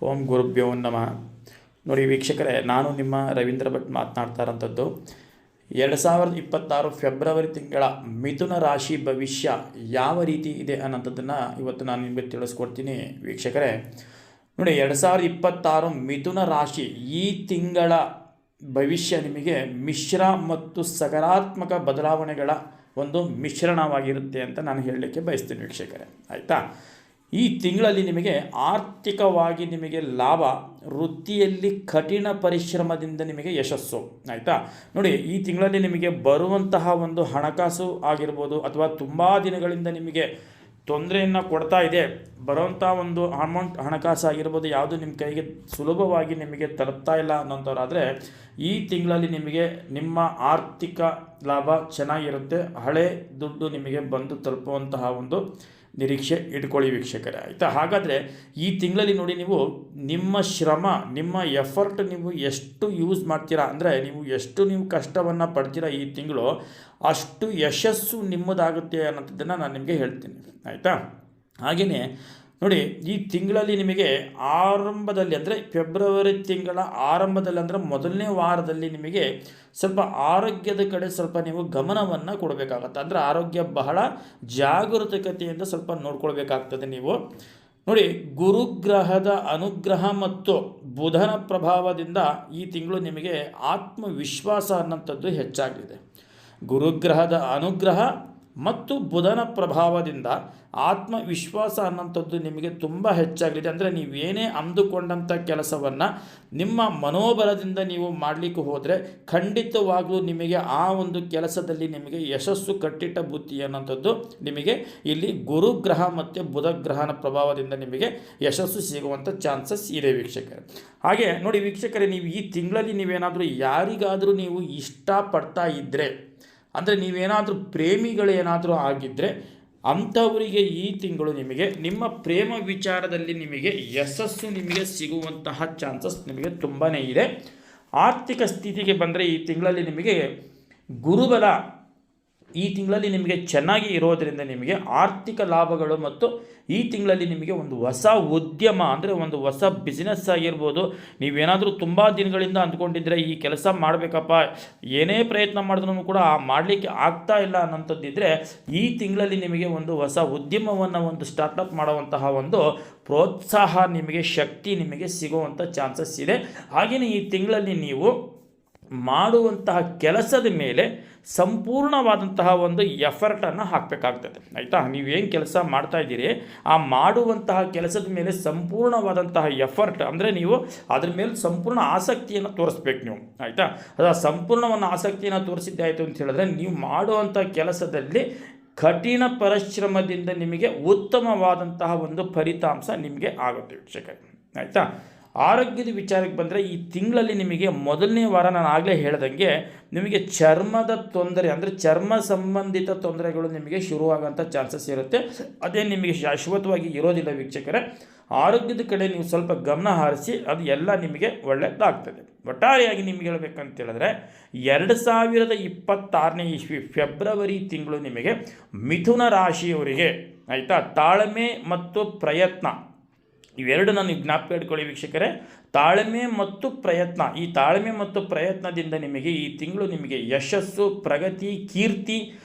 ಓಂ ಗುರುಭ್ಯೋ ನಮಃ. ನೋಡಿ ವೀಕ್ಷಕರೇ, ನಾನು ನಿಮ್ಮ ರವೀಂದ್ರ ಭಟ್ ಮಾತನಾಡ್ತಾ ಇರೋಂಥದ್ದು. 2026 ಫೆಬ್ರವರಿ ತಿಂಗಳ ಮಿಥುನ ರಾಶಿ ಭವಿಷ್ಯ ಯಾವ ರೀತಿ ಇದೆ ಅನ್ನೋಂಥದ್ದನ್ನು ಇವತ್ತು ನಾನು ನಿಮಗೆ ತಿಳಿಸ್ಕೊಡ್ತೀನಿ ವೀಕ್ಷಕರೇ. ನೋಡಿ, 2026 ಮಿಥುನ ರಾಶಿ ಈ ತಿಂಗಳ ಭವಿಷ್ಯ ನಿಮಗೆ ಮಿಶ್ರ ಮತ್ತು ಸಕಾರಾತ್ಮಕ ಬದಲಾವಣೆಗಳ ಒಂದು ಮಿಶ್ರಣವಾಗಿರುತ್ತೆ ಅಂತ ನಾನು ಹೇಳಲಿಕ್ಕೆ ಬಯಸ್ತೀನಿ ವೀಕ್ಷಕರೇ. ಆಯಿತಾ? ಈ ತಿಂಗಳಲ್ಲಿ ನಿಮಗೆ ಆರ್ಥಿಕವಾಗಿ ನಿಮಗೆ ಲಾಭ, ವೃತ್ತಿಯಲ್ಲಿ ಕಠಿಣ ಪರಿಶ್ರಮದಿಂದ ನಿಮಗೆ ಯಶಸ್ಸು. ಆಯಿತಾ? ನೋಡಿ, ಈ ತಿಂಗಳಲ್ಲಿ ನಿಮಗೆ ಬರುವಂತಹ ಒಂದು ಹಣಕಾಸು ಆಗಿರ್ಬೋದು, ಅಥವಾ ತುಂಬ ದಿನಗಳಿಂದ ನಿಮಗೆ ತೊಂದರೆಯನ್ನು ಕೊಡ್ತಾ ಇದೆ, ಬರುವಂಥ ಒಂದು ಹಣಕಾಸು ಆಗಿರ್ಬೋದು, ಯಾವುದು ನಿಮ್ಮ ಕೈಗೆ ಸುಲಭವಾಗಿ ನಿಮಗೆ ತಲುಪ್ತಾ ಇಲ್ಲ ಅನ್ನೋಂಥವ್ರಾದರೆ ಈ ತಿಂಗಳಲ್ಲಿ ನಿಮಗೆ ನಿಮ್ಮ ಆರ್ಥಿಕ ಲಾಭ ಚೆನ್ನಾಗಿರುತ್ತೆ. ಹಳೆ ದುಡ್ಡು ನಿಮಗೆ ಬಂದು ತಲುಪುವಂತಹ ಒಂದು ನಿರೀಕ್ಷೆ ಇಟ್ಕೊಳ್ಳಿ ವೀಕ್ಷಕರೇ. ಆಯಿತಾ? ಹಾಗಾದರೆ ಈ ತಿಂಗಳಲ್ಲಿ ನೋಡಿ, ನೀವು ನಿಮ್ಮ ಶ್ರಮ, ನಿಮ್ಮ ಎಫರ್ಟ್ ನೀವು ಎಷ್ಟು ಯೂಸ್ ಮಾಡ್ತೀರಾ, ಅಂದರೆ ನೀವು ಕಷ್ಟವನ್ನು ಪಡ್ತೀರಾ ಈ ತಿಂಗಳು, ಅಷ್ಟು ಯಶಸ್ಸು ನಿಮ್ಮದಾಗುತ್ತೆ ಅನ್ನೋದನ್ನು ನಾನು ನಿಮಗೆ ಹೇಳ್ತೀನಿ. ಆಯಿತಾ? ಹಾಗೆಯೇ ನೋಡಿ, ಈ ತಿಂಗಳಲ್ಲಿ ನಿಮಗೆ ಆರಂಭದಲ್ಲಿ, ಅಂದರೆ ಫೆಬ್ರವರಿ ತಿಂಗಳ ಆರಂಭದಲ್ಲಿ, ಅಂದರೆ ಮೊದಲನೇ ವಾರದಲ್ಲಿ ನಿಮಗೆ ಸ್ವಲ್ಪ ಆರೋಗ್ಯದ ಕಡೆ ಸ್ವಲ್ಪ ನೀವು ಗಮನವನ್ನು ಕೊಡಬೇಕಾಗತ್ತೆ. ಅಂದರೆ ಆರೋಗ್ಯ ಬಹಳ ಜಾಗರೂಕತೆಯಿಂದ ಸ್ವಲ್ಪ ನೋಡ್ಕೊಳ್ಬೇಕಾಗ್ತದೆ ನೀವು. ನೋಡಿ, ಗುರುಗ್ರಹದ ಅನುಗ್ರಹ ಮತ್ತು ಬುಧನ ಪ್ರಭಾವದಿಂದ ಈ ತಿಂಗಳು ನಿಮಗೆ ಆತ್ಮವಿಶ್ವಾಸ ಅನ್ನೋಂಥದ್ದು ಹೆಚ್ಚಾಗಲಿದೆ. ಗುರುಗ್ರಹದ ಅನುಗ್ರಹ ಮತ್ತು ಬುಧನ ಪ್ರಭಾವದಿಂದ ಆತ್ಮವಿಶ್ವಾಸ ಅನ್ನೋಂಥದ್ದು ನಿಮಗೆ ತುಂಬ ಹೆಚ್ಚಾಗಲಿದೆ. ಅಂದರೆ ನೀವೇನೇ ಅಂದುಕೊಂಡಂಥ ಕೆಲಸವನ್ನು ನಿಮ್ಮ ಮನೋಬಲದಿಂದ ನೀವು ಮಾಡಲಿಕ್ಕೆ ಹೋದರೆ ಖಂಡಿತವಾಗಲೂ ನಿಮಗೆ ಆ ಒಂದು ಕೆಲಸದಲ್ಲಿ ನಿಮಗೆ ಯಶಸ್ಸು, ಕಟ್ಟಿಟ್ಟ ಬುದ್ಧಿ ಅನ್ನೋಂಥದ್ದು ನಿಮಗೆ ಇಲ್ಲಿ ಗುರುಗ್ರಹ ಮತ್ತು ಬುಧಗ್ರಹನ ಪ್ರಭಾವದಿಂದ ನಿಮಗೆ ಯಶಸ್ಸು ಸಿಗುವಂಥ ಚಾನ್ಸಸ್ ಇದೆ ವೀಕ್ಷಕರೇ. ಹಾಗೆ ನೋಡಿ ವೀಕ್ಷಕರೇ, ನೀವು ಈ ತಿಂಗಳಲ್ಲಿ ನೀವೇನಾದರೂ ಯಾರಿಗಾದರೂ ನೀವು ಇಷ್ಟಪಡ್ತಾ ಇದ್ದರೆ, ಅಂದರೆ ನೀವೇನಾದರೂ ಪ್ರೇಮಿಗಳೇನಾದರೂ ಆಗಿದ್ದರೆ ಅಂಥವರಿಗೆ ಈ ತಿಂಗಳು ನಿಮಗೆ ನಿಮ್ಮ ಪ್ರೇಮ ವಿಚಾರದಲ್ಲಿ ನಿಮಗೆ ಯಶಸ್ಸು ನಿಮಗೆ ಸಿಗುವಂತಹ ಚಾನ್ಸಸ್ ನಿಮಗೆ ತುಂಬಾ ಇದೆ. ಆರ್ಥಿಕ ಸ್ಥಿತಿಗೆ ಬಂದರೆ ಈ ತಿಂಗಳಲ್ಲಿ ನಿಮಗೆ ಗುರುಬಲ ಈ ತಿಂಗಳಲ್ಲಿ ನಿಮಗೆ ಚೆನ್ನಾಗಿ ಇರೋದರಿಂದ ನಿಮಗೆ ಆರ್ಥಿಕ ಲಾಭಗಳು, ಮತ್ತು ಈ ತಿಂಗಳಲ್ಲಿ ನಿಮಗೆ ಒಂದು ಹೊಸ ಉದ್ಯಮ, ಅಂದರೆ ಒಂದು ಹೊಸ ಬಿಸ್ನೆಸ್ ಆಗಿರ್ಬೋದು, ನೀವೇನಾದರೂ ತುಂಬ ದಿನಗಳಿಂದ ಅಂದ್ಕೊಂಡಿದ್ದರೆ ಈ ಕೆಲಸ ಮಾಡಬೇಕಪ್ಪ, ಏನೇ ಪ್ರಯತ್ನ ಮಾಡಿದ್ರೂ ಕೂಡ ಮಾಡಲಿಕ್ಕೆ ಆಗ್ತಾ ಇಲ್ಲ ಅನ್ನೋಂಥದ್ದಿದ್ದರೆ ಈ ತಿಂಗಳಲ್ಲಿ ನಿಮಗೆ ಒಂದು ಹೊಸ ಉದ್ಯಮವನ್ನು ಒಂದು ಸ್ಟಾರ್ಟಪ್ ಮಾಡುವಂತಹ ಒಂದು ಪ್ರೋತ್ಸಾಹ, ನಿಮಗೆ ಶಕ್ತಿ ನಿಮಗೆ ಸಿಗುವಂಥ ಚಾನ್ಸಸ್ ಇದೆ. ಹಾಗೆಯೇ ಈ ತಿಂಗಳಲ್ಲಿ ನೀವು ಮಾಡುವಂತಹ ಕೆಲಸದ ಮೇಲೆ ಸಂಪೂರ್ಣವಾದಂತಹ ಒಂದು ಎಫರ್ಟನ್ನು ಹಾಕಬೇಕಾಗ್ತದೆ. ಆಯಿತಾ? ನೀವೇನು ಕೆಲಸ ಮಾಡ್ತಾ ಇದ್ದೀರಿ, ಆ ಮಾಡುವಂತಹ ಕೆಲಸದ ಮೇಲೆ ಸಂಪೂರ್ಣವಾದಂತಹ ಎಫರ್ಟ್, ಅಂದರೆ ನೀವು ಅದ್ರ ಮೇಲೆ ಸಂಪೂರ್ಣ ಆಸಕ್ತಿಯನ್ನು ತೋರಿಸ್ಬೇಕು ನೀವು. ಆಯಿತಾ? ಅದು ಸಂಪೂರ್ಣವನ್ನು ಆಸಕ್ತಿಯನ್ನು ತೋರಿಸಿದ್ದೆ ಆಯಿತು ಅಂತ ಹೇಳಿದ್ರೆ ನೀವು ಮಾಡುವಂಥ ಕೆಲಸದಲ್ಲಿ ಕಠಿಣ ಪರಿಶ್ರಮದಿಂದ ನಿಮಗೆ ಉತ್ತಮವಾದಂತಹ ಒಂದು ಫಲಿತಾಂಶ ನಿಮಗೆ ಆಗುತ್ತೆ ವೀಕ್ಷಕರೇ. ಆಯಿತಾ? ಆರೋಗ್ಯದ ವಿಚಾರಕ್ಕೆ ಬಂದರೆ ಈ ತಿಂಗಳಲ್ಲಿ ನಿಮಗೆ ಮೊದಲನೇ ವಾರ ನಾನು ಆಗಲೇ ಹೇಳ್ದಂಗೆ ನಿಮಗೆ ಚರ್ಮದ ತೊಂದರೆ, ಅಂದರೆ ಚರ್ಮ ಸಂಬಂಧಿತ ತೊಂದರೆಗಳು ನಿಮಗೆ ಶುರುವಾಗೋಂಥ ಚಾನ್ಸಸ್ ಇರುತ್ತೆ. ಅದೇ ನಿಮಗೆ ಶಾಶ್ವತವಾಗಿ ಇರೋದಿಲ್ಲ ವೀಕ್ಷಕರೇ. ಆರೋಗ್ಯದ ಕಡೆ ನೀವು ಸ್ವಲ್ಪ ಗಮನ ಹರಿಸಿ, ಅದು ಎಲ್ಲ ನಿಮಗೆ ಒಳ್ಳೆಯದಾಗ್ತದೆ. ಒಟ್ಟಾರೆಯಾಗಿ ನಿಮಗೆ ಹೇಳಬೇಕಂತ ಹೇಳಿದ್ರೆ 2026ನೇ ಇಸ್ವಿ ಫೆಬ್ರವರಿ ತಿಂಗಳು ನಿಮಗೆ ಮಿಥುನ ರಾಶಿಯವರಿಗೆ, ಆಯಿತಾ, ತಾಳ್ಮೆ ಮತ್ತು ಪ್ರಯತ್ನ ಇವೆರಡು ನಾನು ಜ್ಞಾಪಕ ಇಟ್ಕೊಳ್ಳಿ ವೀಕ್ಷಕರೇ. ತಾಳ್ಮೆ ಮತ್ತು ಪ್ರಯತ್ನ, ಈ ತಾಳ್ಮೆ ಮತ್ತು ಪ್ರಯತ್ನದಿಂದ ನಿಮಗೆ ಈ ತಿಂಗಳು ನಿಮಗೆ ಯಶಸ್ಸು, ಪ್ರಗತಿ, ಕೀರ್ತಿ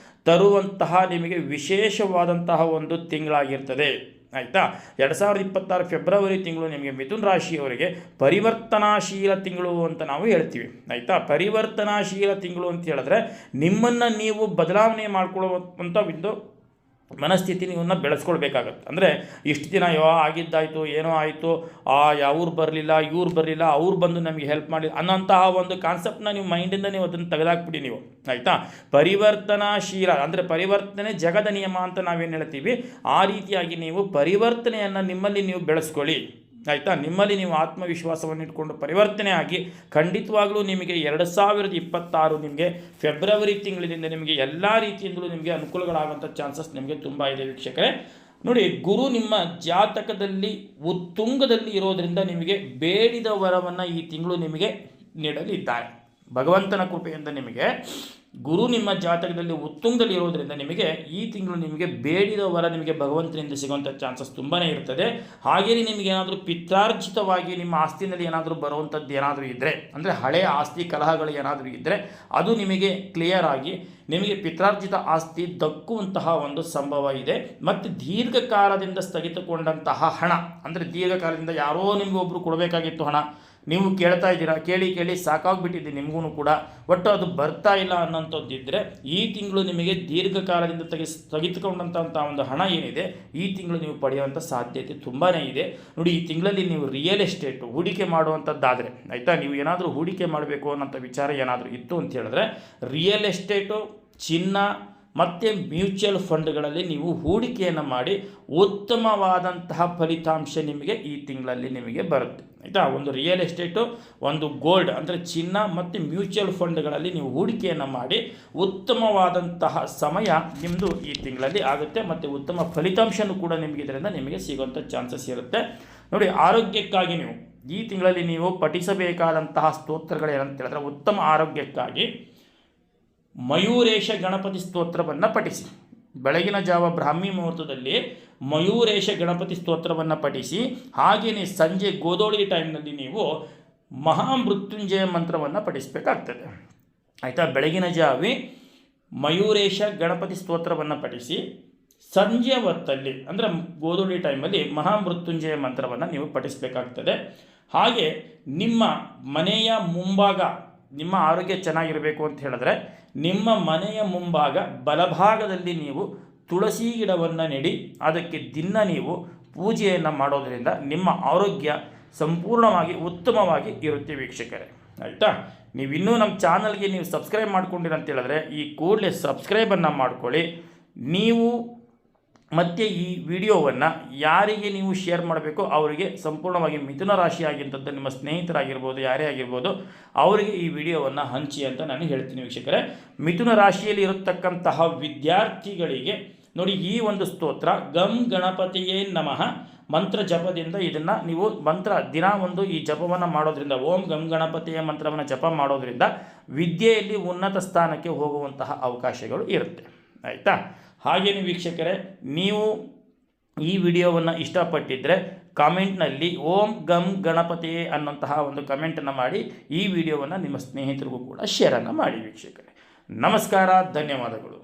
ತರುವಂತಹ ನಿಮಗೆ ವಿಶೇಷವಾದಂತಹ ಒಂದು ತಿಂಗಳಾಗಿರ್ತದೆ. ಆಯಿತಾ? 2026 ಫೆಬ್ರವರಿ ತಿಂಗಳು ನಿಮಗೆ ಮಿಥುನ ರಾಶಿಯವರಿಗೆ ಪರಿವರ್ತನಾಶೀಲ ತಿಂಗಳು ಅಂತ ನಾವು ಹೇಳ್ತೀವಿ. ಆಯಿತಾ? ಪರಿವರ್ತನಾಶೀಲ ತಿಂಗಳು ಅಂತ ಹೇಳಿದ್ರೆ ನಿಮ್ಮನ್ನು ನೀವು ಬದಲಾವಣೆ ಮಾಡಿಕೊಳ್ಳುವಂಥ ಒಂದು ಮನಸ್ಥಿತಿ ನೀವನ್ನ ಬೆಳೆಸ್ಕೊಳ್ಬೇಕಾಗತ್ತೆ. ಅಂದರೆ ಇಷ್ಟು ದಿನ ಆಗಿದ್ದಾಯಿತು, ಏನೋ ಆಯಿತು, ಅವ್ರು ಬರಲಿಲ್ಲ, ಇವ್ರು ಬರಲಿಲ್ಲ, ಅವ್ರು ಬಂದು ನಮಗೆ ಹೆಲ್ಪ್ ಮಾಡಿ ಅನ್ನೋಂತಹ ಒಂದು ಕಾನ್ಸೆಪ್ಟನ್ನ ನೀವು ಮೈಂಡಿಂದ ನೀವು ಅದನ್ನು ತೆಗೆದಾಕ್ಬಿಡಿ ನೀವು. ಆಯಿತಾ? ಪರಿವರ್ತನಾಶೀಲ ಅಂದರೆ ಪರಿವರ್ತನೆ ಜಗದ ನಿಯಮ ಅಂತ ನಾವೇನು ಹೇಳ್ತೀವಿ, ಆ ರೀತಿಯಾಗಿ ನೀವು ಪರಿವರ್ತನೆಯನ್ನು ನಿಮ್ಮಲ್ಲಿ ನೀವು ಬೆಳೆಸ್ಕೊಳ್ಳಿ. ಆಯಿತಾ? ನಿಮ್ಮಲ್ಲಿ ನೀವು ಆತ್ಮವಿಶ್ವಾಸವನ್ನು ಇಟ್ಕೊಂಡು ಪರಿವರ್ತನೆ ಆಗಿ ಖಂಡಿತವಾಗಲೂ ನಿಮಗೆ 2026 ನಿಮಗೆ ಫೆಬ್ರವರಿ ತಿಂಗಳಿಂದ ನಿಮಗೆ ಎಲ್ಲ ರೀತಿಯಿಂದಲೂ ನಿಮಗೆ ಅನುಕೂಲಗಳಾಗುವಂಥ ಚಾನ್ಸಸ್ ನಿಮಗೆ ತುಂಬ ಇದೆ ವೀಕ್ಷಕರೇ. ನೋಡಿ, ಗುರು ನಿಮ್ಮ ಜಾತಕದಲ್ಲಿ ಉತ್ತುಂಗದಲ್ಲಿ ಇರೋದರಿಂದ ನಿಮಗೆ ಬೇಡಿದ ವರವನ್ನು ಈ ತಿಂಗಳು ನಿಮಗೆ ನೀಡಲಿದ್ದಾರೆ. ಭಗವಂತನ ಕೃಪೆಯಿಂದ ನಿಮಗೆ ಗುರು ನಿಮ್ಮ ಜಾತಕದಲ್ಲಿ ಉತ್ತುಂಗದಲ್ಲಿ ಇರೋದರಿಂದ ನಿಮಗೆ ಈ ತಿಂಗಳು ನಿಮಗೆ ಬೇಡಿದ ವರ ನಿಮಗೆ ಭಗವಂತನಿಂದ ಸಿಗುವಂಥ ಚಾನ್ಸಸ್ ತುಂಬಾ ಇರ್ತದೆ. ಹಾಗೆಯೇ ನಿಮಗೆ ಏನಾದರೂ ಪಿತ್ರಾರ್ಜಿತವಾಗಿ ನಿಮ್ಮ ಆಸ್ತಿನಲ್ಲಿ ಏನಾದರೂ ಬರುವಂಥದ್ದು ಏನಾದರೂ ಇದ್ದರೆ, ಅಂದರೆ ಹಳೆಯ ಆಸ್ತಿ ಕಲಹಗಳು ಏನಾದರೂ ಇದ್ದರೆ ಅದು ನಿಮಗೆ ಕ್ಲಿಯರ್ ಆಗಿ ನಿಮಗೆ ಪಿತ್ರಾರ್ಜಿತ ಆಸ್ತಿ ದಕ್ಕುವಂತಹ ಒಂದು ಸಂಭವ ಇದೆ. ಮತ್ತು ದೀರ್ಘಕಾಲದಿಂದ ಸ್ಥಗಿತಗೊಂಡಂತಹ ಹಣ, ಅಂದರೆ ದೀರ್ಘಕಾಲದಿಂದ ಯಾರೋ ನಿಮಗೆ ಒಬ್ಬರು ಕೊಡಬೇಕಾಗಿತ್ತು ಹಣ, ನೀವು ಕೇಳ್ತಾ ಇದ್ದೀರಾ, ಕೇಳಿ ಸಾಕಾಗ್ಬಿಟ್ಟಿದೆ ನಿಮಗೂ ಕೂಡ, ಒಟ್ಟು ಅದು ಬರ್ತಾ ಇಲ್ಲ ಅನ್ನೋಂಥದ್ದಿದ್ದರೆ ಈ ತಿಂಗಳು ನಿಮಗೆ ದೀರ್ಘಕಾಲದಿಂದ ಸ್ಥಗಿತಗೊಂಡಂಥ ಒಂದು ಹಣ ಏನಿದೆ ಈ ತಿಂಗಳು ನೀವು ಪಡೆಯುವಂಥ ಸಾಧ್ಯತೆ ತುಂಬಾ ಇದೆ. ನೋಡಿ, ಈ ತಿಂಗಳಲ್ಲಿ ನೀವು ರಿಯಲ್ ಎಸ್ಟೇಟು ಹೂಡಿಕೆ ಮಾಡುವಂಥದ್ದಾದರೆ ಆಯಿತಾ, ನೀವು ಏನಾದರೂ ಹೂಡಿಕೆ ಮಾಡಬೇಕು ಅನ್ನೋಂಥ ವಿಚಾರ ಏನಾದರೂ ಇತ್ತು ಅಂತ ಹೇಳಿದ್ರೆ ರಿಯಲ್ ಎಸ್ಟೇಟು, ಚಿನ್ನ ಮತ್ತು ಮ್ಯೂಚುವಲ್ ಫಂಡ್ಗಳಲ್ಲಿ ನೀವು ಹೂಡಿಕೆಯನ್ನು ಮಾಡಿ ಉತ್ತಮವಾದಂತಹ ಫಲಿತಾಂಶ ನಿಮಗೆ ಈ ತಿಂಗಳಲ್ಲಿ ನಿಮಗೆ ಬರುತ್ತೆ ಆಯಿತಾ. ಒಂದು ರಿಯಲ್ ಎಸ್ಟೇಟು, ಒಂದು ಗೋಲ್ಡ್ ಅಂದರೆ ಚಿನ್ನ ಮತ್ತು ಮ್ಯೂಚುವಲ್ ಫಂಡ್ಗಳಲ್ಲಿ ನೀವು ಹೂಡಿಕೆಯನ್ನು ಮಾಡಿ ಉತ್ತಮವಾದಂತಹ ಸಮಯ ನಿಮ್ಮದು ಈ ತಿಂಗಳಲ್ಲಿ ಆಗುತ್ತೆ. ಮತ್ತು ಉತ್ತಮ ಫಲಿತಾಂಶನೂ ಕೂಡ ನಿಮಗೆ ಇದರಿಂದ ನಿಮಗೆ ಸಿಗುವಂಥ ಚಾನ್ಸಸ್ ಇರುತ್ತೆ. ನೋಡಿ, ಆರೋಗ್ಯಕ್ಕಾಗಿ ನೀವು ಈ ತಿಂಗಳಲ್ಲಿ ನೀವು ಪಠಿಸಬೇಕಾದಂತಹ ಸ್ತೋತ್ರಗಳೇನಂತ ಹೇಳಿದ್ರೆ, ಉತ್ತಮ ಆರೋಗ್ಯಕ್ಕಾಗಿ ಮಯೂರೇಶ ಗಣಪತಿ ಸ್ತೋತ್ರವನ್ನು ಪಠಿಸಿ. ಬೆಳಗಿನ ಜಾವ ಬ್ರಾಹ್ಮಿ ಮುಹೂರ್ತದಲ್ಲಿ ಮಯೂರೇಶ ಗಣಪತಿ ಸ್ತೋತ್ರವನ್ನು ಪಠಿಸಿ. ಹಾಗೆಯೇ ಸಂಜೆ ಗೋಧೂಳಿ ಟೈಮ್ನಲ್ಲಿ ನೀವು ಮಹಾಮೃತ್ಯುಂಜಯ ಮಂತ್ರವನ್ನು ಪಠಿಸಬೇಕಾಗ್ತದೆ ಆಯಿತಾ. ಬೆಳಗಿನ ಜಾವಿ ಮಯೂರೇಶ ಗಣಪತಿ ಸ್ತೋತ್ರವನ್ನು ಪಠಿಸಿ, ಸಂಜೆ ಹೊತ್ತಲ್ಲಿ ಅಂದರೆ ಗೋಧೂಳಿ ಟೈಮಲ್ಲಿ ಮಹಾಮೃತ್ಯುಂಜಯ ಮಂತ್ರವನ್ನು ನೀವು ಪಠಿಸಬೇಕಾಗ್ತದೆ. ಹಾಗೆ ನಿಮ್ಮ ಮನೆಯ ಮುಂಭಾಗ, ನಿಮ್ಮ ಆರೋಗ್ಯ ಚೆನ್ನಾಗಿರಬೇಕು ಅಂತ ಹೇಳಿದ್ರೆ ನಿಮ್ಮ ಮನೆಯ ಮುಂಭಾಗ ಬಲಭಾಗದಲ್ಲಿ ನೀವು ತುಳಸಿ ಗಿಡವನ್ನು ನೆಡಿ ಅದಕ್ಕೆ ದಿನ ನೀವು ಪೂಜೆಯನ್ನು ಮಾಡೋದರಿಂದ ನಿಮ್ಮ ಆರೋಗ್ಯ ಸಂಪೂರ್ಣವಾಗಿ ಉತ್ತಮವಾಗಿ ಇರುತ್ತೆ ವೀಕ್ಷಕರೇ ಆಯಿತಾ. ನೀವಿನ್ನೂ ನಮ್ಮ ಚಾನಲ್ಗೆ ನೀವು ಸಬ್ಸ್ಕ್ರೈಬ್ ಮಾಡ್ಕೊಂಡಿರ ಅಂತ ಹೇಳಿದ್ರೆ ಈ ಕೂಡಲೇ ಸಬ್ಸ್ಕ್ರೈಬನ್ನು ಮಾಡ್ಕೊಳ್ಳಿ. ನೀವು ಮತ್ತು ಈ ವಿಡಿಯೋವನ್ನು ಯಾರಿಗೆ ನೀವು ಶೇರ್ ಮಾಡಬೇಕು ಅವರಿಗೆ ಸಂಪೂರ್ಣವಾಗಿ ಮಿಥುನ ರಾಶಿ ಆಗಿರ್ತಂಥ ನಿಮ್ಮ ಸ್ನೇಹಿತರಾಗಿರ್ಬೋದು, ಯಾರೇ ಆಗಿರ್ಬೋದು, ಅವರಿಗೆ ಈ ವಿಡಿಯೋವನ್ನು ಹಂಚಿ ಅಂತ ನಾನು ಹೇಳ್ತೀನಿ ವೀಕ್ಷಕರೇ. ಮಿಥುನ ರಾಶಿಯಲ್ಲಿ ಇರತಕ್ಕಂತಹ ವಿದ್ಯಾರ್ಥಿಗಳಿಗೆ ನೋಡಿ, ಈ ಒಂದು ಸ್ತೋತ್ರ ಗಂ ಗಣಪತಿಯೇ ನಮಃ ಮಂತ್ರ ಜಪದಿಂದ ಇದನ್ನು ನೀವು ಮಂತ್ರ ದಿನ ಒಂದು ಈ ಜಪವನ್ನು ಮಾಡೋದ್ರಿಂದ, ಓಂ ಗಂ ಗಣಪತಿಯ ಮಂತ್ರವನ್ನು ಜಪ ಮಾಡೋದ್ರಿಂದ ವಿದ್ಯೆಯಲ್ಲಿ ಉನ್ನತ ಸ್ಥಾನಕ್ಕೆ ಹೋಗುವಂತಹ ಅವಕಾಶಗಳು ಇರುತ್ತೆ ಆಯಿತಾ. ಹಾಗೆಯೇ ವೀಕ್ಷಕರೇ, ನೀವು ಈ ವಿಡಿಯೋವನ್ನು ಇಷ್ಟಪಟ್ಟಿದ್ದರೆ ಕಾಮೆಂಟ್ನಲ್ಲಿ ಓಂ ಗಂ ಗಣಪತಿಯೇ ಅನ್ನೋಂತಹ ಒಂದು ಕಮೆಂಟನ್ನು ಮಾಡಿ ಈ ವಿಡಿಯೋವನ್ನು ನಿಮ್ಮ ಸ್ನೇಹಿತರಿಗೂ ಕೂಡ ಶೇರನ್ನು ಮಾಡಿ ವೀಕ್ಷಕರೇ. ನಮಸ್ಕಾರ, ಧನ್ಯವಾದಗಳು.